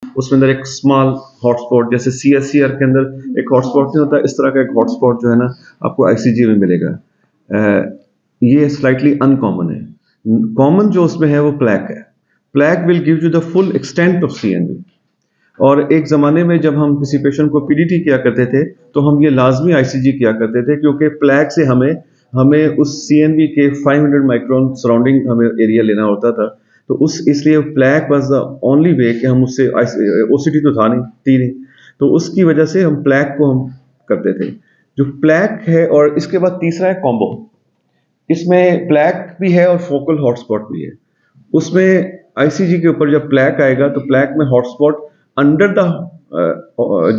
उसमें अंदर एक स्मॉल हॉटस्पॉट, जैसे CSCR के अंदर एक हॉटस्पॉट नहीं होता, इस तरह का एक हॉटस्पॉट जो है ना आपको ICG में मिलेगा। ये स्लाइटली अनकॉमन है। कॉमन जो उसमें है वो प्लैक है। Plaque will give you the full extent of CNV। और एक ज़माने में जब हम किसी पेशेंट को PDT किया करते थे, तो हम ये लाज़मी ICG किया करते थे, क्योंकि प्लैक से हमें हमें उस CNV के 500 माइक्रोन सराउंडिंग हमें एरिया लेना होता था। तो उस इसलिए plaque was the only way कि हम उससे OCT तो था नहीं, थी नहीं। तो उसकी वजह से हम प्लैक को हम करते थे। जो प्लैक है, और इसके बाद तीसरा है कॉम्बो। इसमें प्लैक भी है और फोकल हॉटस्पॉट भी है। उसमें ICG के ऊपर जब प्लैक आएगा तो प्लैक में हॉटस्पॉट अंडर द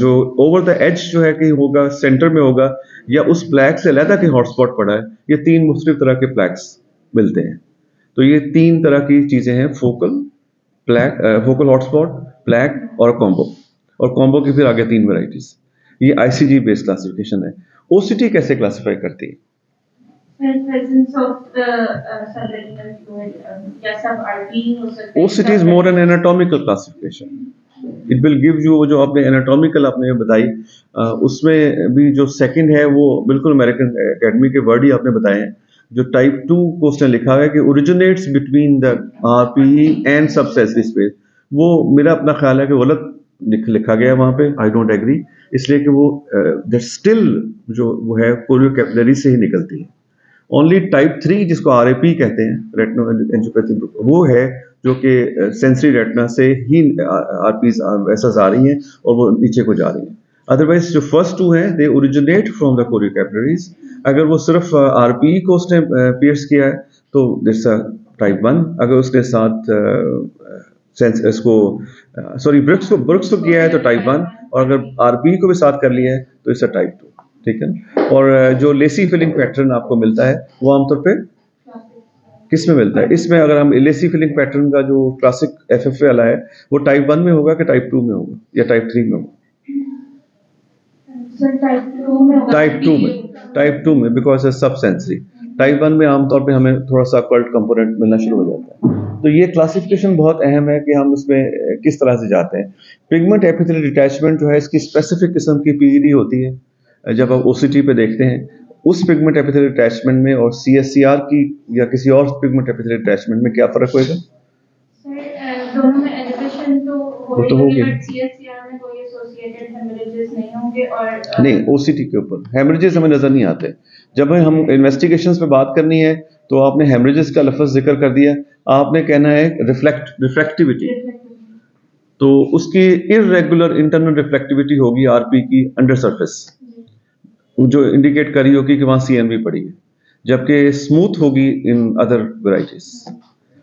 जो ओवर द एज जो है कि होगा, सेंटर में होगा, या उस प्लैक से अलहदा कहीं हॉटस्पॉट पड़ा है। ये तीन मुख्तलिफ तरह के प्लैक्स मिलते हैं। तो ये तीन तरह की चीजें हैं, focal, plaque, focal hotspot, plaque और कॉम्बो। और कॉम्बो की फिर आगे तीन वैरायटीज। ये ICG बेस्ड क्लासिफिकेशन है। OCT कैसे क्लासिफाई करती है? presence of the subretinal fluid, या सब RP हो सकते हैं। OCT is more an anatomical classification. It will give you, जो आपने anatomical आपने बताई, उसमें भी जो सेकंड है वो बिल्कुल अमेरिकन एकेडमी के वर्ड ही आपने बताए हैं। जो टाइप 2 को उसने लिखा है कि originates between the RPE and subsensory space, वो मेरा अपना ख्याल है कि गलत लिखा गया है वहाँ पे। आई डोंट एग्री, इसलिए कि वो स्टिल जो वो है कोरियो कैपिलरी से ही निकलती है। ओनली टाइप 3 जिसको RAP कहते हैं, रेटिनो एंजियोपैथी, वो है जो कि सेंसरी रेटिना से ही RPs वैसा आ रही हैं और वो नीचे को जा रही हैं। अदरवाइज जो फर्स्ट टू हैं they originate from the chorio capillaries. अगर वो सिर्फ RPE को उसने पियर्स किया है तो दिस टाइप 1। अगर उसके साथ इसको सॉरी ब्रुक्स को किया है तो टाइप 1, और अगर RPE को भी साथ कर लिया है तो इसका टाइप 2। ठीक है। और जो लेसी फिलिंग पैटर्न आपको मिलता है वो आमतौर पे किस में मिलता है? इसमें अगर हम लेसी फिलिंग पैटर्न का जो क्लासिक FFA वाला है वो टाइप 1 में होगा कि टाइप 2 में होगा या टाइप 3 में होगा? टाइप 2 में बिकॉज सब सेंसरी। टाइप 1 में आमतौर पे हमें थोड़ा सा अकल्ट कंपोनेंट मिलना शुरू हो जाता है। तो ये क्लासिफिकेशन बहुत अहम है कि हम इसमें किस तरह से जाते हैं। पिगमेंट एपिथेलियल डिटैचमेंट जो है इसकी स्पेसिफिक किस्म की PED होती है। जब आप OCT पे देखते हैं उस पिगमेंट एपिथेलियल डिटैचमेंट में और CSCR की या किसी और पिगमेंट एपिथेलियल डिटैचमेंट में क्या फर्क होएगा? दोनों में एलिवेशन तो वो तो होगी, CSCR में कोई एसोसिएटेड हेमरेजेस नहीं होंगे। और नहीं, OCT के ऊपर हेमरेजेस हमें नजर नहीं आते। जब हम इन्वेस्टिगेशंस पे बात करनी है तो आपने हेमरेजेस का लफ्ज जिक्र कर दिया, आपने कहना है रिफ्लेक्टिविटी। तो उसकी इररेगुलर इंटरनल रिफ्लेक्टिविटी होगी RP की अंडर सरफेस, जो इंडिकेट करी होगी कि वहां CNV पड़ी है, जबकि स्मूथ होगी इन अदर वेराइटीज।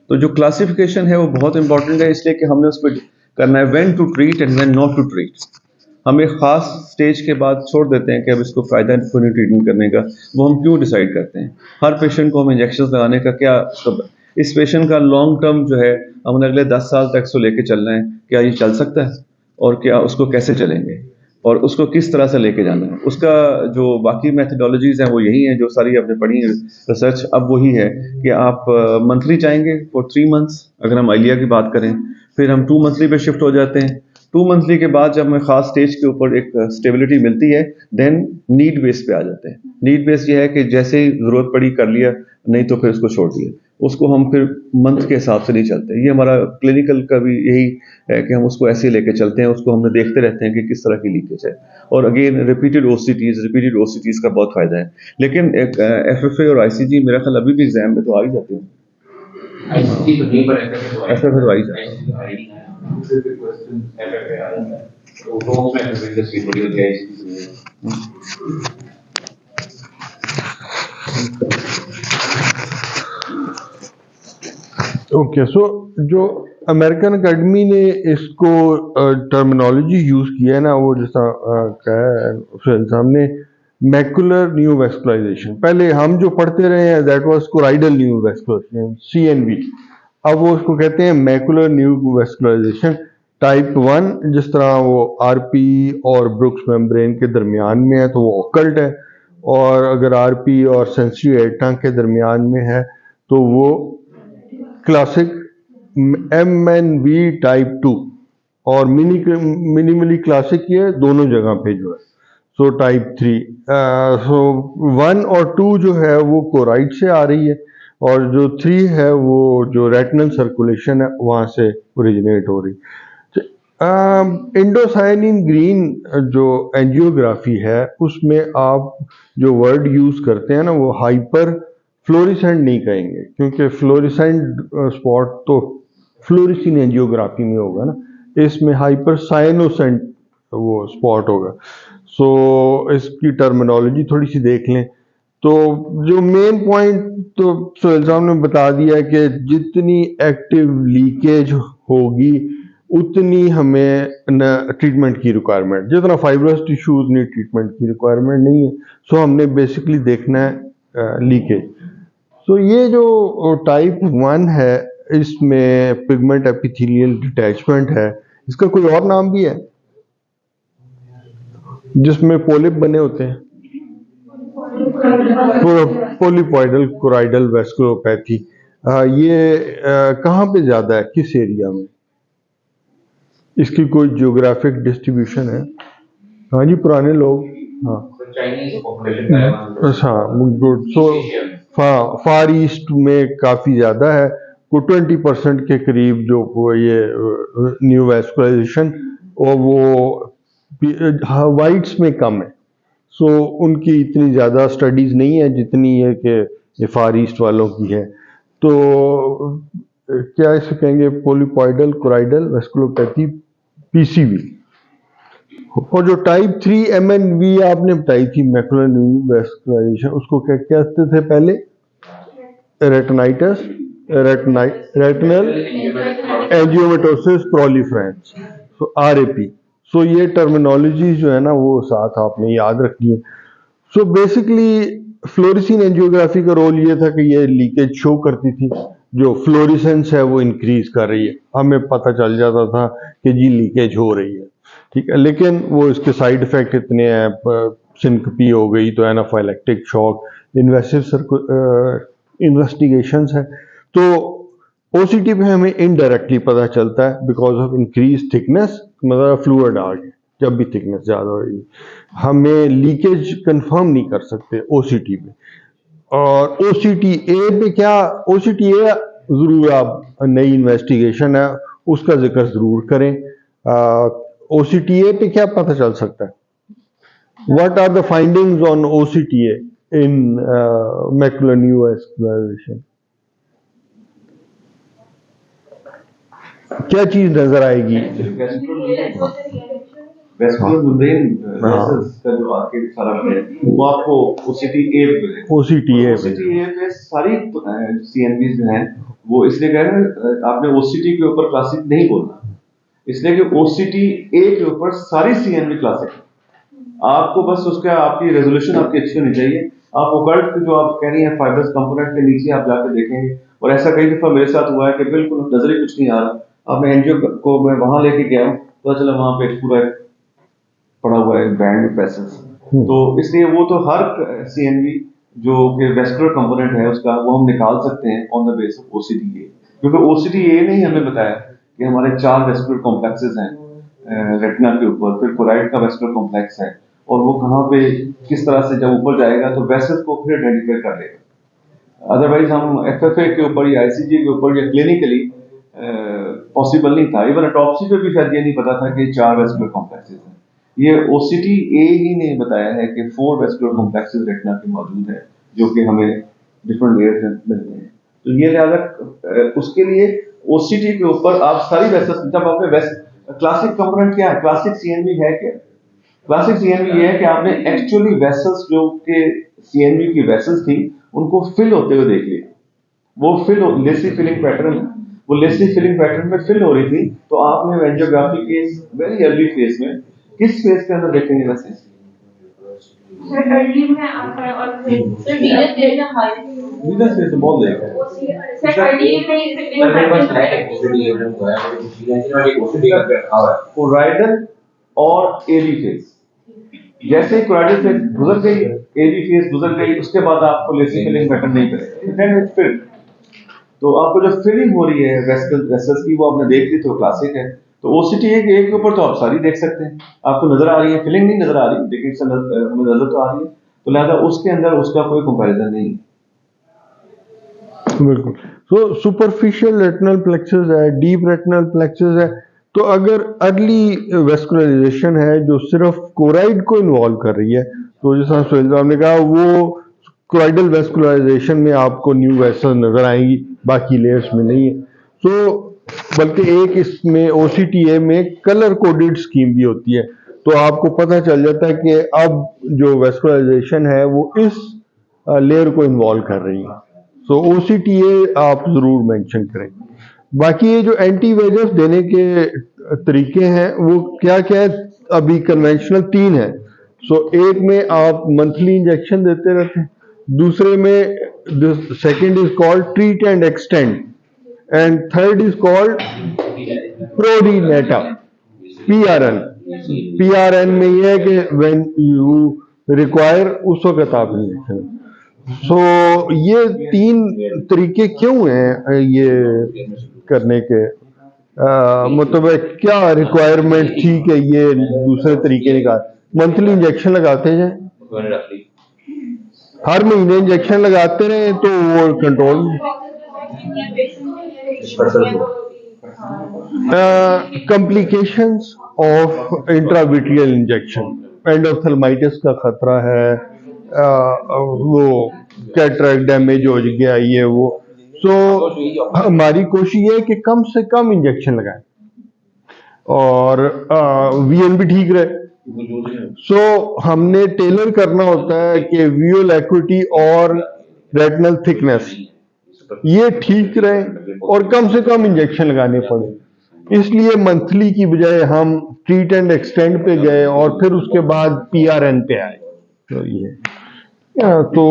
तो जो क्लासिफिकेशन है वो बहुत इंपॉर्टेंट है, इसलिए कि हमने उस पर करना है when to treat and when not to treat. हम एक खास स्टेज के बाद छोड़ देते हैं कि अब इसको फायदा नहीं ट्रीटमेंट करने का। वो हम क्यों डिसाइड करते हैं? हर पेशेंट को हम इंजेक्शन लगाने का क्या मतलब, इस पेशेंट का लॉन्ग टर्म जो है हमने अगले 10 साल तक उसको लेके चलना है, क्या ये चल सकता है और क्या उसको कैसे चलेंगे और उसको किस तरह से लेके जाना है। उसका जो बाकी मेथडोलॉजीज हैं वो यही हैं जो सारी आपने पढ़ी है रिसर्च। अब वही है कि आप मंथली चाहेंगे फॉर 3 मंथ्स, अगर हम आइलिया की बात करें, फिर हम 2 मंथली पे शिफ्ट हो जाते हैं। 2 मंथली के बाद जब हमें खास स्टेज के ऊपर एक स्टेबिलिटी मिलती है देन नीड बेस पे आ जाते हैं। नीड बेस ये है कि जैसे ही जरूरत पड़ी कर लिया, नहीं तो फिर उसको छोड़ दिया। उसको हम फिर मंथ के हिसाब से नहीं चलते। ये हमारा क्लिनिकल का भी यही है कि हम उसको ऐसे लेके चलते हैं, उसको हमने देखते रहते हैं कि किस तरह की लीकेज है। और अगेन रिपीटेड OCTs का बहुत फायदा है। लेकिन एक FFA और ICG मेरा ख्याल अभी भी एग्जाम में तो आ ही जाते हैं। ICG तो नहीं, पर FFA तो आ ही जाता है। ओके, सो जो अमेरिकन अकेडमी ने इसको टर्मिनोलॉजी यूज किया है ना, वो जैसा कहा है सुहेल साहब ने, मैकुलर न्यूवैस्कुलराइजेशन। पहले हम जो पढ़ते रहे हैं दैट वाज कोराइडल न्यूवैस्कुलराइजेशन, CNV। अब वो उसको कहते हैं मैकुलर न्यूवैस्कुलराइजेशन टाइप 1। जिस तरह वो RP और ब्रुक्स मेम्ब्रेन के दरमियान में है तो वो ऑकल्ट है, और अगर RP और सेंसरी रेटिना के दरमियान में है तो वो क्लासिक MNV टाइप 2। और मिनिमली क्लासिक ये दोनों जगह पे जो है। सो टाइप 3 सो 1 और 2 जो है वो कोराइड से आ रही है, और जो 3 है वो जो रेटिनल सर्कुलेशन है वहाँ से ओरिजिनेट हो रही है। इंडोसायनिन ग्रीन जो एंजियोग्राफी है उसमें आप जो वर्ड यूज करते हैं ना वो हाइपर फ्लोरिसेंट नहीं कहेंगे, क्योंकि फ्लोरिसेंट स्पॉट तो फ्लोरिसिन एंजियोग्राफी में होगा ना, इसमें हाइपर साइनोसेंट वो स्पॉट होगा। सो इसकी टर्मिनोलॉजी थोड़ी सी देख लें तो जो मेन पॉइंट तो सोहेल साहब ने बता दिया कि जितनी एक्टिव लीकेज होगी उतनी हमें ट्रीटमेंट की रिक्वायरमेंट, जितना फाइब्रस टिश्यू उतनी ट्रीटमेंट की रिक्वायरमेंट नहीं है। सो हमने बेसिकली देखना है लीकेज। सो ये जो टाइप 1 है इसमें पिगमेंट एपिथेलियल डिटैचमेंट है, इसका कोई और नाम भी है जिसमें पोलिप बने होते हैं? पोलिपॉइडल कोराइडल वेस्कुलोपैथी। ये कहाँ पे ज्यादा है, किस एरिया में? इसकी कोई जियोग्राफिक डिस्ट्रीब्यूशन है? हाँ जी, पुराने लोग, हाँ चाइनीज पॉपुलेशन हाँ गुड। सो फार ईस्ट में काफ़ी ज़्यादा है, को 20% के करीब जो वो ये न्यू वेस्कुलाइजेशन, और वो वाइट्स में कम है। सो उनकी इतनी ज़्यादा स्टडीज़ नहीं है जितनी है कि ये फार ईस्ट वालों की है। तो क्या इसे कहेंगे पोलिपॉइडल कोराइडल वेस्कुलोपैथी, पीसीवी। और जो टाइप 3 MNV आपने बताई थी मैकुलर न्यूवेस्कुलाइजेशन, उसको क्या कहते थे पहले? रेटिनाइटिस, रेटिनल एंजियोमेटोसिस प्रोलिफरेंस, सो RAP। सो ये टर्मिनोलॉजी जो है ना वो साथ आपने याद रखनी है। सो बेसिकली फ्लोरिसिन एंजियोग्राफी का रोल ये था कि ये लीकेज शो करती थी, जो फ्लोरिसेंस है वो इंक्रीज कर रही है, हमें पता चल जाता था कि जी लीकेज हो रही है, ठीक है। लेकिन वो इसके साइड इफेक्ट इतने हैं, सिंकपी हो गई तो एनाफाइलेक्टिक शॉक, इन्वेसिव इन्वेस्टिगेशंस है। तो OCT पे हमें इनडायरेक्टली पता चलता है बिकॉज ऑफ इंक्रीज थिकनेस, मतलब फ्लूइड आ गया जब भी थिकनेस ज़्यादा होगी। हमें लीकेज कंफर्म नहीं कर सकते OCT पे। और OCTA पे क्या, OCTA ज़रूर आप नई इन्वेस्टिगेशन है उसका जिक्र ज़रूर करें। OCTA पे क्या पता चल सकता है? What are the findings on OCTA in macular neovascularization? क्या चीज नजर आएगी? वेस्कुलर मेम्ब्रेन वेसल्स का जो आगे सारा है वो आपको OCTA पे मिलेगा। OCTA पे सारी CNVs जो हैं वो इसलिए कह रहे हैं आपने OCT के ऊपर क्लासिक नहीं बोलना, इसलिए कि OCTA के ऊपर सारी CNV क्लासिक है। आपको बस उसका आपकी रेजोल्यूशन आपकी अच्छी होनी चाहिए। आप ओकल्ट जो आप कह रही हैं फाइब्रस कंपोनेंट के नीचे आप जाके देखेंगे, और ऐसा कई दफा मेरे साथ हुआ है कि बिल्कुल नजर ही कुछ नहीं आ रहा, आपने एनजीओ को मैं वहां लेके गया हूँ तो चला वहां पे पूरा पड़ा हुआ है बैंड में पैसेज। तो इसलिए वो तो हर CNV जो कि वेस्कुलर कंपोनेंट है उसका वो हम निकाल सकते हैं on the base of OCTA, क्योंकि OCTA ने ही हमें बताया कि हमारे 4 वेस्कुलर कॉम्प्लेक्सेस हैं रेटिना के ऊपर, फिर कोराइड का वेस्कुलर कॉम्प्लेक्स है, और वो कहाँ पे किस तरह से जब ऊपर जाएगा तो वेसल्स को फिर आइडेंटिफाई कर लेगा। अदरवाइज हम FFA के ऊपर या ICG के ऊपर या क्लिनिकली पॉसिबल नहीं था। इवन ऑटोप्सी पे भी शायद ये नहीं पता था कि 4 वेस्कुलर कॉम्प्लेक्सेस हैं। ये OCTA ही ने बताया है कि 4 वेस्कुलर कॉम्प्लेक्सेस रेटिना के मौजूद है जो कि हमें डिफरेंट लेयर्स में मिलते हैं। तो ये लिहाजा उसके लिए OCT के ऊपर आप सारी वेसल्स, जब आपने क्लासिक कंपोनेंट क्या है, क्लासिक CNV है क्या? क्लासिक CNV ये है कि आपने एक्चुअली वेसल्स जो कि CNV की वेसल्स थी उनको फिल होते हुए देख लिया। वो लेसी फिलिंग पैटर्न, वो लेसी फिलिंग पैटर्न में फिल हो रही थी, तो आपने एंजियोग्राफी के वेरी अर्ली फेज में किस फेज के अंदर देखेंगे वैसे? सर अर्ली में आता है और फिर वीनस फेज तो बहुत लेट है। सर अर्ली में ही फिलिंग मेरे पास पैटर्न है OCT एविडेंस हुआ है, मुझे किसी ने वाली OCT का रखा हुआ है। कोराइडल और AB फेज, जैसे ही कोराइडल फेज गुजर गई, AB फेज गुजर गई, उसके बाद आपको लेसी फिलिंग पैटर्न नहीं करेगा, देन इट्स फिल्ड। तो आपको जो फिलिंग हो रही है वेसल्स की वो आपने देख ली तो क्लासिक है। तो ओसीटी एक के ऊपर तो आप सारी देख सकते हैं, आपको नजर आ रही है, फीलिंग नहीं नजर आ रही लेकिन हमें नजर तो आ रही है, तो लिहाजा उसके अंदर उसका कोई कंपैरिजन नहीं है। बिल्कुल। सो सुपरफिशियल रेटिनल प्लेक्सस है, डीप रेटिनल प्लेक्सस है, तो अगर अर्ली वेस्कुलराइजेशन है जो सिर्फ कोराइड को इन्वॉल्व कर रही है, तो जैसा सुहेल साहब ने कहा वो कोराइडल वेस्कुलराइजेशन में आपको न्यू वेसल नजर आएंगी, बाकी लेयर्स में नहीं है। सो बल्कि एक इसमें ओसीटीए में कलर कोडेड स्कीम भी होती है, तो आपको पता चल जाता है कि अब जो वेस्कुलराइजेशन है वो इस लेयर को इन्वॉल्व कर रही है। सो ओसीटीए आप जरूर मेंशन करें। बाकी ये जो एंटी वेजेस देने के तरीके हैं वो क्या क्या है, अभी कन्वेंशनल 3 है। सो एक में आप मंथली इंजेक्शन देते रहते हैं, दूसरे में second is called treat and extend, and third is called pro re nata, PRN। PRN में यह है कि व्हेन यू रिक्वायर उस वक्त आप इंजेक्शन। सो ये 3 तरीके क्यों हैं ये करने के, मतलब क्या रिक्वायरमेंट थी कि ये दूसरे तरीके निकाल, मंथली इंजेक्शन लगाते जाए, हर महीने इंजेक्शन लगाते रहे तो वो control. Complications of intravitreal injection, endophthalmitis का खतरा है, वो कैटरेक्ट डैमेज हो गया ये वो। सो हमारी कोशिश है कि कम से कम इंजेक्शन लगाएं और वीएन भी ठीक रहे। सो हमने टेलर करना होता है कि विजुअल एक्यूटी और रेटिनल थिकनेस ये ठीक रहे और कम से कम इंजेक्शन लगाने पड़े, इसलिए मंथली की बजाय हम ट्रीट एंड एक्सटेंड पे गए और फिर उसके बाद PRN पे आए। तो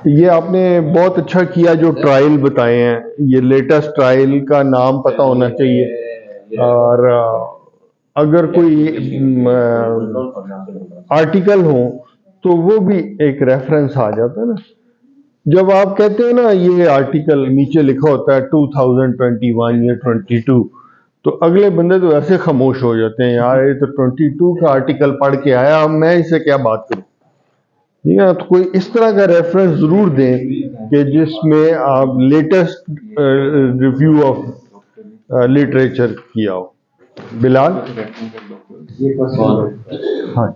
ये आपने बहुत अच्छा किया जो ट्रायल बताए हैं, ये लेटेस्ट ट्रायल का नाम पता होना चाहिए, और अगर कोई आर्टिकल हो तो वो भी एक रेफरेंस आ जाता है ना। जब आप कहते हैं ना ये आर्टिकल नीचे लिखा होता है 2021 या 22, तो अगले बंदे तो ऐसे खामोश हो जाते हैं, यार ये तो 22 का आर्टिकल पढ़ के आया, मैं इससे क्या बात करूं। ठीक है, तो कोई इस तरह का रेफरेंस जरूर दें कि जिसमें आप लेटेस्ट रिव्यू ऑफ लिटरेचर किया हो। बिलाल। हाँ।